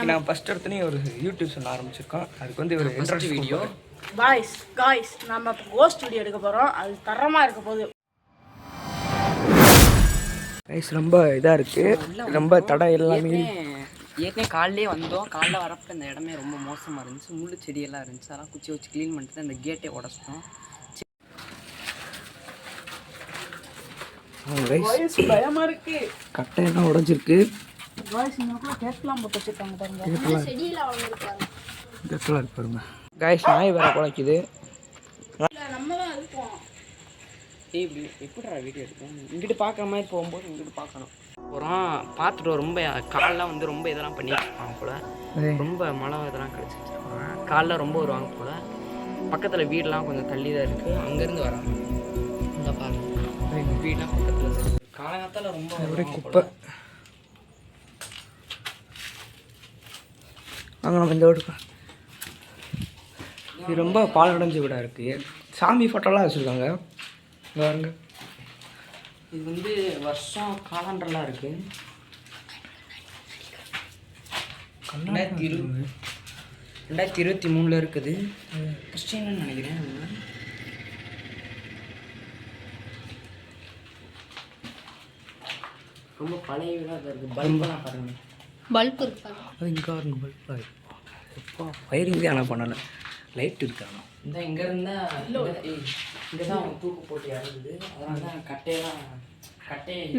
நான் ஃபர்ஸ்ட் எடுத்தனே ஒரு YouTube channel ஆரம்பிச்சிருக்கோம். அதுக்கு வந்து ஒரு இன்ட்ரெஸ்ட் வீடியோ. காய்ஸ் நம்ம இப்போ கோஸ்ட் வீடியோ எடுக்க போகிறோம். அது தரமாக இருக்க போகுது. கைஸ் ரொம்ப இதாக இருக்குது, ரொம்ப தடை எல்லாமே. ஏற்கனவே காலையிலே வந்தோம். காலைல வரப்போ இந்த இடமே ரொம்ப மோசமாக இருந்துச்சு. முள்ளு செடியெல்லாம் இருந்துச்சு. அதெல்லாம் குச்சி வச்சு க்ளீன் பண்ணிட்டு தான் இந்த கேட்டே உடச்சிட்டோம். பயமாக இருக்கு. கட்டையெல்லாம் உடஞ்சிருக்கு. கேட்கலாம் போட்டு வச்சுருக்காங்க பாருங்க. கேட்கலாம் இருக்கு பாருங்க. கைஸ் நாய் வேற குலைக்குது. நம்ம தான் இருப்போம். இப்படி எப்படிடா வீடியோ எடுக்கும்? இங்கிட்டு பார்க்குற மாதிரி போகும்போது இங்கிட்டு பார்க்கணும். அப்புறம் பார்த்துட்டு ரொம்ப காலெலாம் வந்து ரொம்ப இதெல்லாம் பண்ணிட்டு இருப்பாங்க போல். ரொம்ப மழை இதெல்லாம் கிடச்சி வச்சுருப்பாங்க. காலைல ரொம்ப வருவாங்க போல். பக்கத்தில் வீடெலாம் கொஞ்சம் தள்ளி தான் இருக்குது. அங்கேருந்து வராங்க. இந்த பாருங்க வீடெலாம் பக்கத்தில் இருக்குது. காலங்காலத்தில் ரொம்ப ஒரே குப்பை. அங்கே நம்ம இந்த வீடு இது ரொம்ப பாலடைஞ்ச வீடாக இருக்குது. சாமி ஃபோட்டோலாம் வச்சுருக்காங்க. இங்கே பாருங்க. இது வந்து வருஷம் காலண்டர்லாம் இருக்குது. 2023 இருக்குது. கிறிஸ்டின்னு நினைக்கிறேன். ரொம்ப பழைய வீடாக இருக்குது. பல்பெல்லாம் பாருங்கள். பல்ப் இருக்கு. அது இங்கே பாருங்க பல்பாக இருக்கு. எப்போ ஃபயரிங் தான் ஆனால் பண்ணலை. லைட் இருக்காங்க. இந்த இங்கே இருந்தால் இங்கே தான் அவங்க தூக்கு போட்டு இறங்குது. அதனால தான் கட்டையெல்லாம்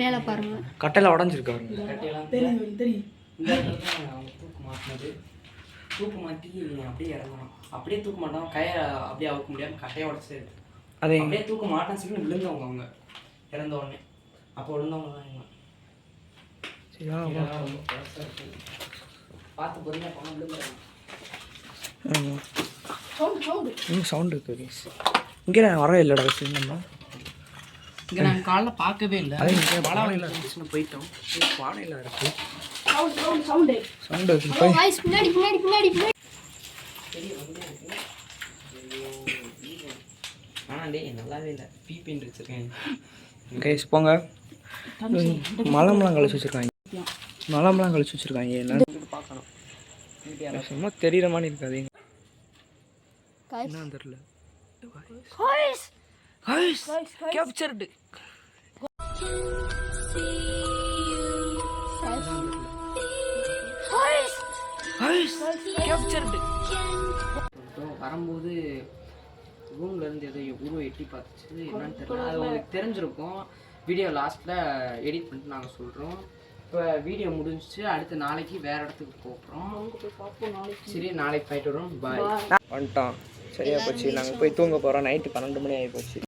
மேலே பாருங்க. கட்டையில் உடஞ்சிருக்காருங்க. கட்டையெல்லாம் தெரியும். இந்த இடத்துல தான் அவங்க தூக்கு மாட்டினது. தூக்கு மாட்டி அப்படியே இறங்கணும். அப்படியே தூக்க மாட்டோம். கையை அப்படியே அவுக்க முடியாமல் கட்டையை உடச்சி அதே அப்படியே தூக்க மாட்டேன்னு சொல்லி விழுந்தவங்க அவங்க இறந்த உடனே. அப்போ விழுந்தவங்க தான் இவங்க. பார்த்து பொறுமையாக போனால் விழுந்துறாங்க. சவுண்டு இருக்குது. இங்கே வரவே இல்லைடா நம்ம. இங்கே நாங்கள் காலைல பார்க்கவே இல்லை. அது இங்கே வாழையில் இருந்துச்சுன்னு போயிட்டோம். வாழையில் இருக்குது. சவுண்டு பின்னாடி ஆனால் டே நல்லாவே இல்லை. பீப்பின்னு வச்சுருக்கேன். கைஸ் போங்க. மலம்லாம் கழிச்சு வச்சுருக்காங்க. மலம்லாம் கழிச்சு வச்சுருக்காங்க. என்ன பார்க்கணும். சும்மா தெரியுற மாதிரி இருக்காது. என்ன தெரியல. கேப்சர்டு. வரும்போது ரூம்ல இருந்து ஏதோ உருவம் எட்டி பார்த்துச்சு. என்னன்னு தெரியல. அது உங்களுக்கு தெரிஞ்சிருக்கும். வீடியோ லாஸ்ட்டில் எடிட் பண்ணிட்டு நாங்கள் சொல்கிறோம். இப்போ வீடியோ முடிஞ்சிச்சு. அடுத்து நாளைக்கு வேறு இடத்துக்கு போகிறோம். சரி நாளைக்கு போயிட்டு வரோம். பாய். வந்துட்டோம். சரியா போச்சு. நாங்கள் போய் தூங்க போகிறோம். நைட்டு 12 மணி ஆகி போச்சு.